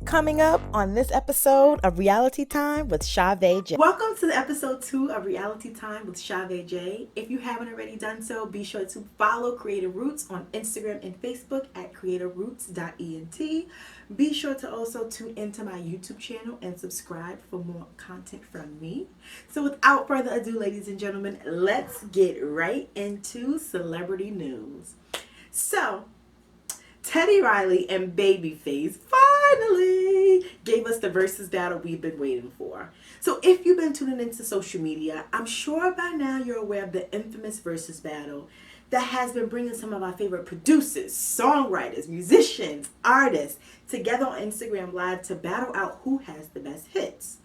Coming up on this episode of Reality Time with Shaa'Vae J. Welcome to the episode 2 of Reality Time with Shaa'Vae J. If you haven't already done so, be sure to follow Creative Roots on Instagram and Facebook at CreativeRoots.Ent. Be sure to also tune into my YouTube channel and subscribe for more content from me. So without further ado, ladies and gentlemen, let's get right into celebrity news. So, Teddy Riley and Babyface finally gave us the Versuz battle we've been waiting for. So if you've been tuning into social media, I'm sure by now you're aware of the infamous Versuz battle that has been bringing some of our favorite producers, songwriters, musicians, artists together on Instagram Live to battle out who has the best hits.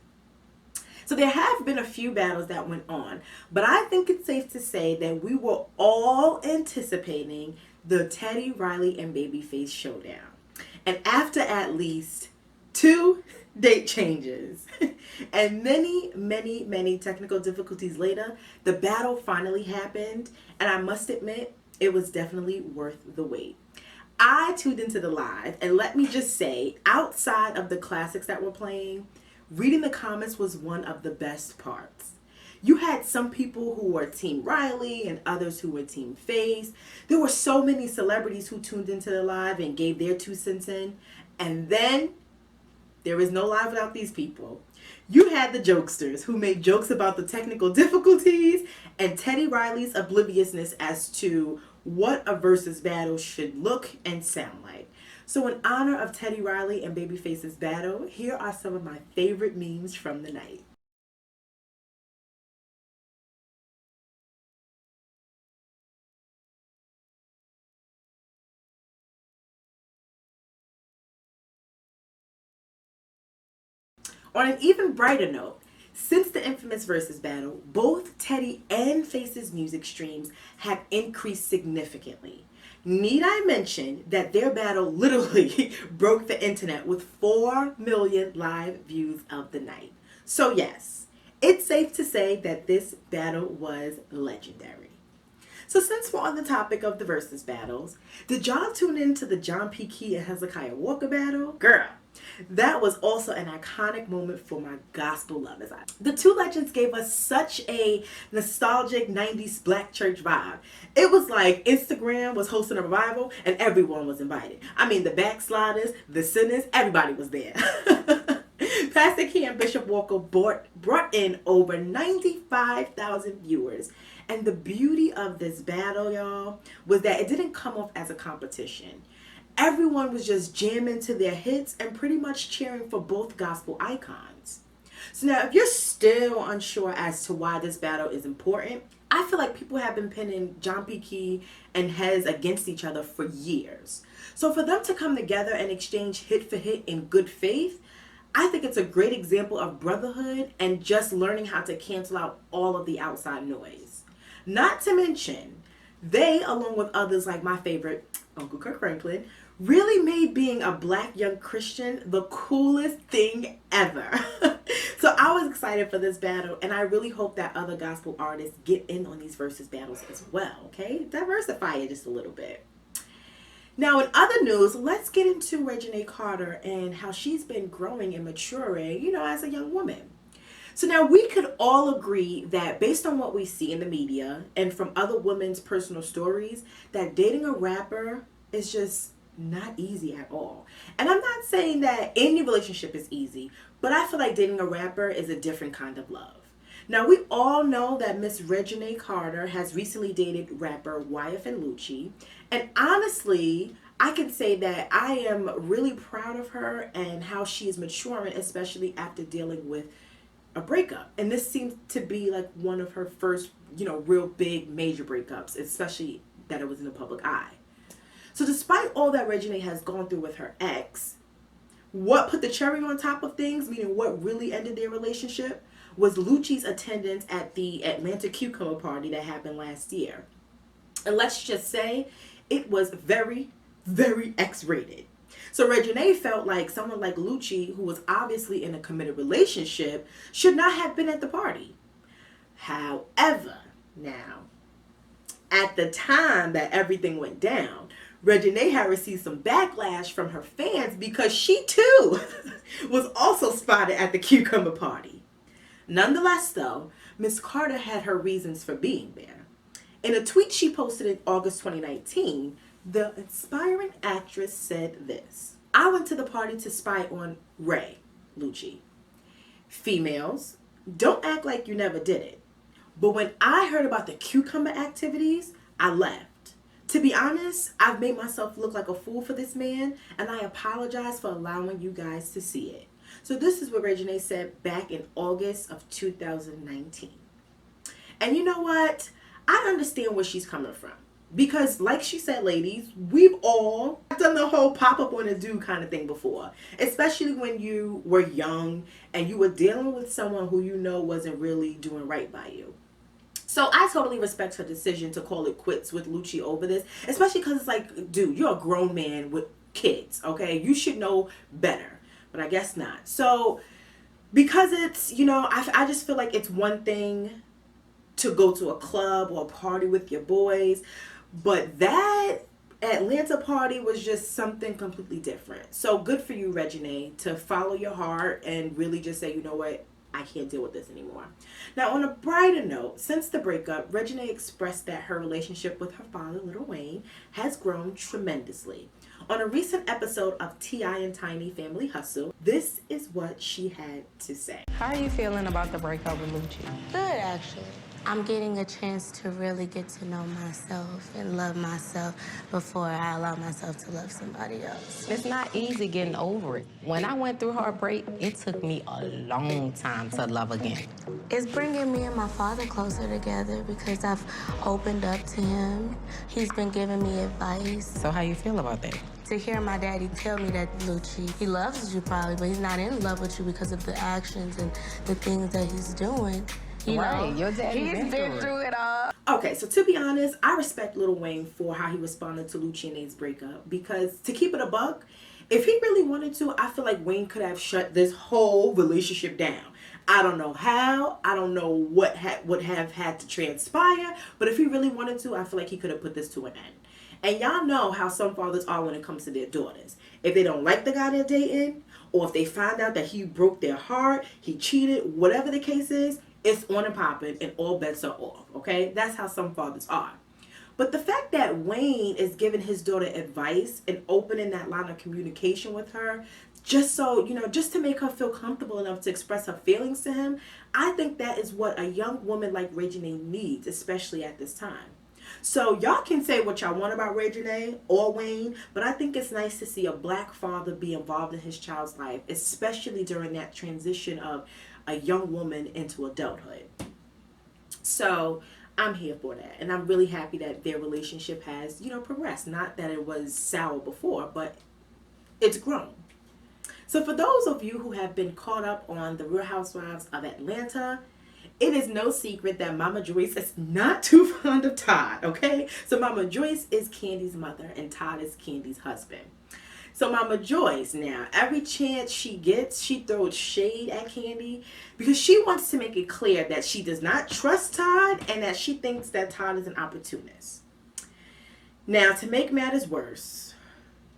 So there have been a few battles that went on, but I think it's safe to say that we were all anticipating the Teddy Riley and Babyface showdown. And after at least 2 date changes and many technical difficulties later, the battle finally happened, and I must admit, it was definitely worth the wait. I tuned into the live, and let me just say, outside of the classics that were playing, reading the comments was one of the best parts. You had some people who were Team Riley and others who were Team Face. There were so many celebrities who tuned into the live and gave their 2 cents in. And then there is no live without these people. You had the jokesters who made jokes about the technical difficulties and Teddy Riley's obliviousness as to what a Versuz battle should look and sound like. So in honor of Teddy Riley and Babyface's battle, here are some of my favorite memes from the night. On an even brighter note, since the infamous Versuz battle, both Teddy and Face's music streams have increased significantly. Need I mention that their battle literally broke the internet with 4 million live views of the night. So yes, it's safe to say that this battle was legendary. So since we're on the topic of the Versuz battles, did y'all tune into the John P. Key and Hezekiah Walker battle? Girl, that was also an iconic moment for my gospel lovers. The 2 legends gave us such a nostalgic 90s black church vibe. It was like Instagram was hosting a revival and everyone was invited. I mean, the backsliders, the sinners, everybody was there. Pastor Key and Bishop Walker brought in over 95,000 viewers. And the beauty of this battle, y'all, was that it didn't come off as a competition. Everyone was just jamming to their hits and pretty much cheering for both gospel icons. So now, if you're still unsure as to why this battle is important, I feel like people have been pinning John P. Key and Hez against each other for years. So for them to come together and exchange hit for hit in good faith, I think it's a great example of brotherhood and just learning how to cancel out all of the outside noise. Not to mention, they, along with others like my favorite, Uncle Kirk Franklin, really made being a black young Christian the coolest thing ever. So I was excited for this battle, and I really hope that other gospel artists get in on these Versuz battles as well, okay? Diversify it just a little bit. Now, in other news, let's get into Reginae Carter and how she's been growing and maturing, as a young woman. So now we could all agree that based on what we see in the media and from other women's personal stories, that dating a rapper is just not easy at all. And I'm not saying that any relationship is easy, but I feel like dating a rapper is a different kind of love. Now, we all know that Miss Reginae Carter has recently dated rapper YF and Lucci. And honestly, I can say that I am really proud of her and how she is maturing, especially after dealing with a breakup. And this seems to be like one of her first, real big major breakups, especially that it was in the public eye. So despite all that Reginae has gone through with her ex, what put the cherry on top of things, meaning what really ended their relationship, was Lucci's attendance at the Atlanta Cucumber party that happened last year. And let's just say it was very, very X-rated. So Reginae felt like someone like Lucci, who was obviously in a committed relationship, should not have been at the party. However, now, at the time that everything went down, Reginae had received some backlash from her fans because she too was also spotted at the cucumber party. Nonetheless, though, Miss Carter had her reasons for being there. In a tweet she posted in August 2019, the inspiring actress said this: "I went to the party to spy on Ray, Lucci. Females, don't act like you never did it. But when I heard about the cucumber activities, I left. To be honest, I've made myself look like a fool for this man, and I apologize for allowing you guys to see it." So this is what Reginae said back in August of 2019. And you know what? I understand where she's coming from. Because like she said, ladies, we've all done the whole pop up on a dude kind of thing before. Especially when you were young and you were dealing with someone who you know wasn't really doing right by you. So I totally respect her decision to call it quits with Lucci over this. Especially because it's like, dude, you're a grown man with kids, okay? You should know better. But I guess not. So because it's, you know, I just feel like it's one thing to go to a club or a party with your boys. But that Atlanta party was just something completely different. So good for you, Reginae, to follow your heart and really just say, you know what, I can't deal with this anymore. Now, on a brighter note, since the breakup, Reginae expressed that her relationship with her father, Lil Wayne, has grown tremendously. On a recent episode of T.I. and Tiny Family Hustle, this is what she had to say. How are you feeling about the breakup with Lucci? Good, actually. I'm getting a chance to really get to know myself and love myself before I allow myself to love somebody else. It's not easy getting over it. When I went through heartbreak, it took me a long time to love again. It's bringing me and my father closer together because I've opened up to him. He's been giving me advice. So how you feel about that? To hear my daddy tell me that, Lucci, he loves you probably, but he's not in love with you because of the actions and the things that he's doing. You know, your daddy's been through it all. Okay, so to be honest, I respect Lil Wayne for how he responded to Lucci and Nate's breakup. Because to keep it a buck, if he really wanted to, I feel like Wayne could have shut this whole relationship down. I don't know how. I don't know what would have had to transpire. But if he really wanted to, I feel like he could have put this to an end. And y'all know how some fathers are when it comes to their daughters. If they don't like the guy they're dating, or if they find out that he broke their heart, he cheated, whatever the case is, it's on and popping and all bets are off, okay? That's how some fathers are. But the fact that Wayne is giving his daughter advice and opening that line of communication with her, just so, you know, just to make her feel comfortable enough to express her feelings to him, I think that is what a young woman like Reginae needs, especially at this time. So y'all can say what y'all want about Reginae or Wayne, but I think it's nice to see a black father be involved in his child's life, especially during that transition of a young woman into adulthood. So I'm here for that, and I'm really happy that their relationship has, you know, progressed. Not that it was sour before, but it's grown. So for those of you who have been caught up on the Real Housewives of Atlanta, it is no secret that Mama Joyce is not too fond of Todd, okay? So Mama Joyce is Candy's mother and Todd is Candy's husband. So Mama Joyce, now, every chance she gets, she throws shade at Candy because she wants to make it clear that she does not trust Todd and that she thinks that Todd is an opportunist. Now, to make matters worse,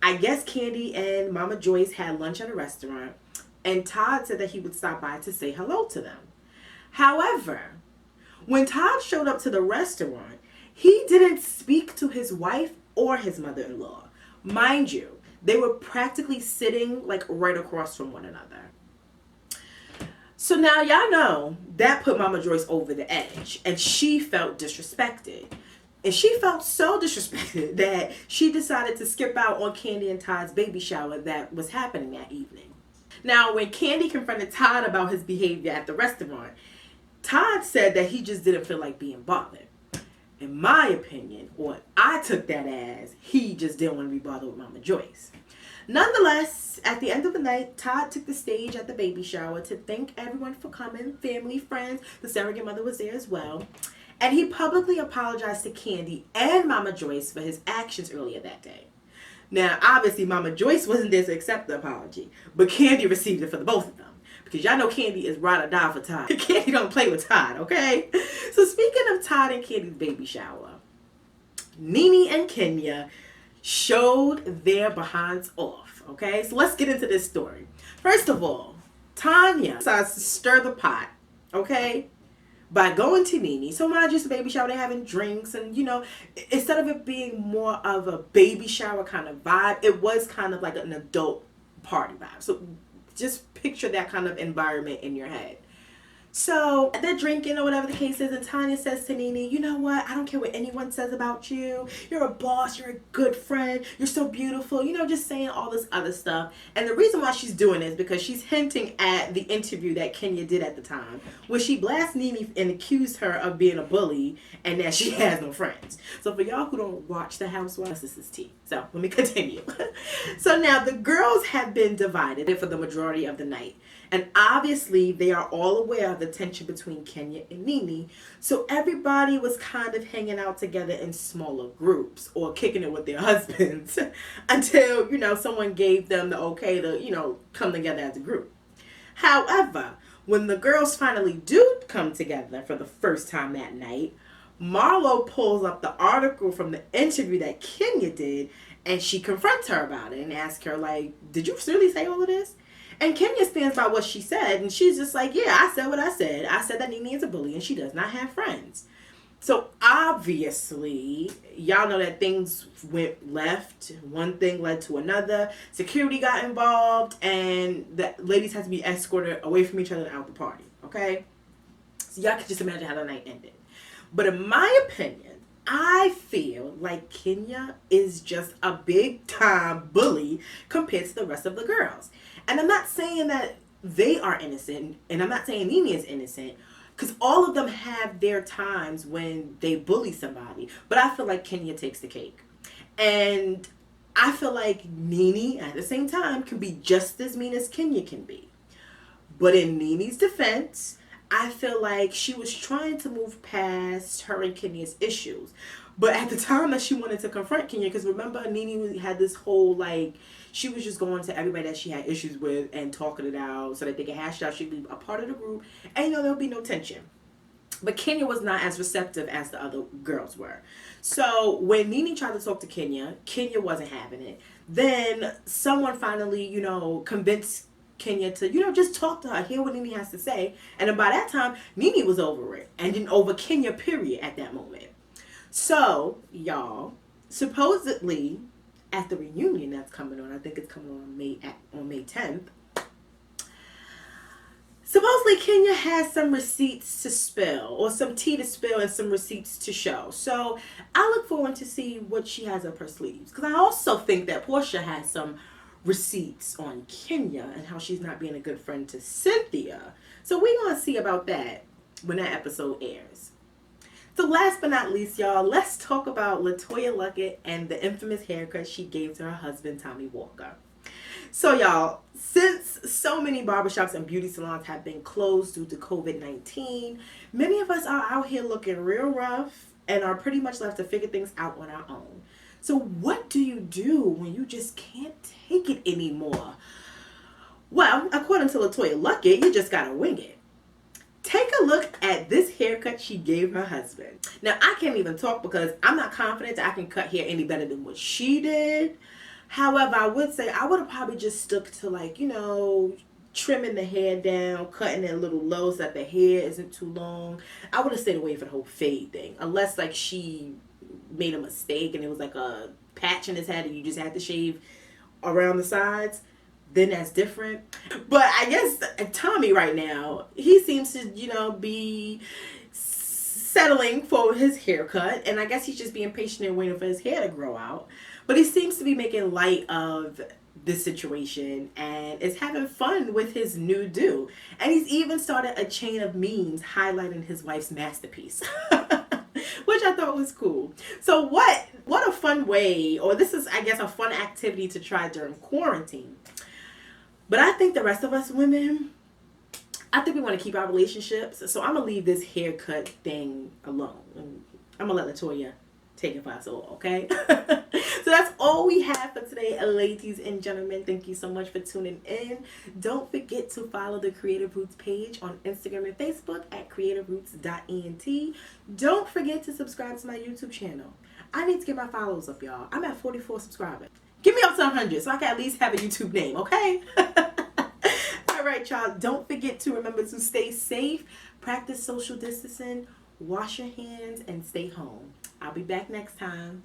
I guess Candy and Mama Joyce had lunch at a restaurant and Todd said that he would stop by to say hello to them. However, when Todd showed up to the restaurant, he didn't speak to his wife or his mother-in-law. Mind you, they were practically sitting like right across from one another. So now y'all know that put Mama Joyce over the edge and she felt disrespected. And she felt so disrespected that she decided to skip out on Candy and Todd's baby shower that was happening that evening. Now, when Candy confronted Todd about his behavior at the restaurant, Todd said that he just didn't feel like being bothered. In my opinion, or I took that as, he just didn't want to be bothered with Mama Joyce. Nonetheless, at the end of the night, Todd took the stage at the baby shower to thank everyone for coming, family, friends. The surrogate mother was there as well. And he publicly apologized to Candy and Mama Joyce for his actions earlier that day. Now, obviously, Mama Joyce wasn't there to accept the apology, but Candy received it for the both of them. Because y'all know Candy is ride or die for Todd. Candy don't play with Todd, okay? So speaking of Todd and Candy's baby shower, Nene and Kenya showed their behinds off. Okay, so let's get into this story. First of all, Tanya decides to stir the pot, okay, by going to Nene. So mind just a baby shower, they're having drinks, and instead of it being more of a baby shower kind of vibe, it was kind of like an adult party vibe. So just picture that kind of environment in your head. So they're drinking or whatever the case is, and Tanya says to Nene, you know what? I don't care what anyone says about you. You're a boss. You're a good friend. You're so beautiful. Just saying all this other stuff. And the reason why she's doing this is because she's hinting at the interview that Kenya did at the time, where she blasts Nene and accused her of being a bully and that she has no friends. So for y'all who don't watch The Housewives, this is tea. So let me continue. So now the girls have been divided for the majority of the night. And obviously, they are all aware of the tension between Kenya and Nene. So everybody was kind of hanging out together in smaller groups or kicking it with their husbands until, someone gave them the okay to, come together as a group. However, when the girls finally do come together for the first time that night, Marlo pulls up the article from the interview that Kenya did, and she confronts her about it and asks her, like, did you really say all of this? And Kenya stands by what she said, and she's just like, yeah, I said what I said. I said that Nene is a bully, and she does not have friends. So obviously, y'all know that things went left. One thing led to another. Security got involved, and the ladies had to be escorted away from each other and out the party, okay? So y'all can just imagine how the night ended. But in my opinion, I feel like Kenya is just a big-time bully compared to the rest of the girls. And I'm not saying that they are innocent, and I'm not saying Nene is innocent, because all of them have their times when they bully somebody. But I feel like Kenya takes the cake. And I feel like Nene, at the same time, can be just as mean as Kenya can be. But in Nene's defense, I feel like she was trying to move past her and Kenya's issues. But at the time that she wanted to confront Kenya, because remember, Nene had this whole, she was just going to everybody that she had issues with and talking it out so that they could hash it out. She'd be a part of the group, and, there would be no tension. But Kenya was not as receptive as the other girls were. So when Nene tried to talk to Kenya, Kenya wasn't having it. Then someone finally, convinced Kenya to, just talk to her, hear what Nene has to say. And then by that time, Nene was over it. And then over Kenya, period, at that moment. So, y'all, supposedly, at the reunion that's coming on, I think it's coming on May 10th, supposedly Kenya has some receipts to spill, or some tea to spill and some receipts to show. So, I look forward to see what she has up her sleeves. Because I also think that Portia has some receipts on Kenya and how she's not being a good friend to Cynthia. So we're going to see about that when that episode airs. So last but not least, y'all, let's talk about Letoya Luckett and the infamous haircut she gave to her husband, Tommy Walker. So y'all, since so many barbershops and beauty salons have been closed due to COVID-19, many of us are out here looking real rough and are pretty much left to figure things out on our own. So what do you do when you just can't take it anymore? Well, according to Letoya Luckett, you just gotta wing it. Take a look at this haircut she gave her husband. Now, I can't even talk because I'm not confident that I can cut hair any better than what she did. However, I would say I would have probably just stuck to trimming the hair down, cutting it a little low so that the hair isn't too long. I would have stayed away from the whole fade thing. Unless she made a mistake and it was like a patch in his head and you just had to shave around the sides, then that's different. But I guess Tommy right now, he seems to, be settling for his haircut. And I guess he's just being patient and waiting for his hair to grow out. But he seems to be making light of this situation and is having fun with his new do. And he's even started a chain of memes highlighting his wife's masterpiece. Which I thought was cool. So what a fun way, or this is, I guess, a fun activity to try during quarantine. But I think the rest of us women, I think we want to keep our relationships. So I'm going to leave this haircut thing alone. I'm going to let Letoya take it for us all, okay? So that's all we have for today, ladies and gentlemen. Thank you so much for tuning in. Don't forget to follow the Creative Roots page on Instagram and Facebook at CreativeRoots.Ent. Don't forget to subscribe to my YouTube channel. I need to get my followers up, y'all. I'm at 44 subscribers. Get me up to 100 so I can at least have a YouTube name, okay? All right, y'all. Don't forget to remember to stay safe, practice social distancing, wash your hands, and stay home. I'll be back next time.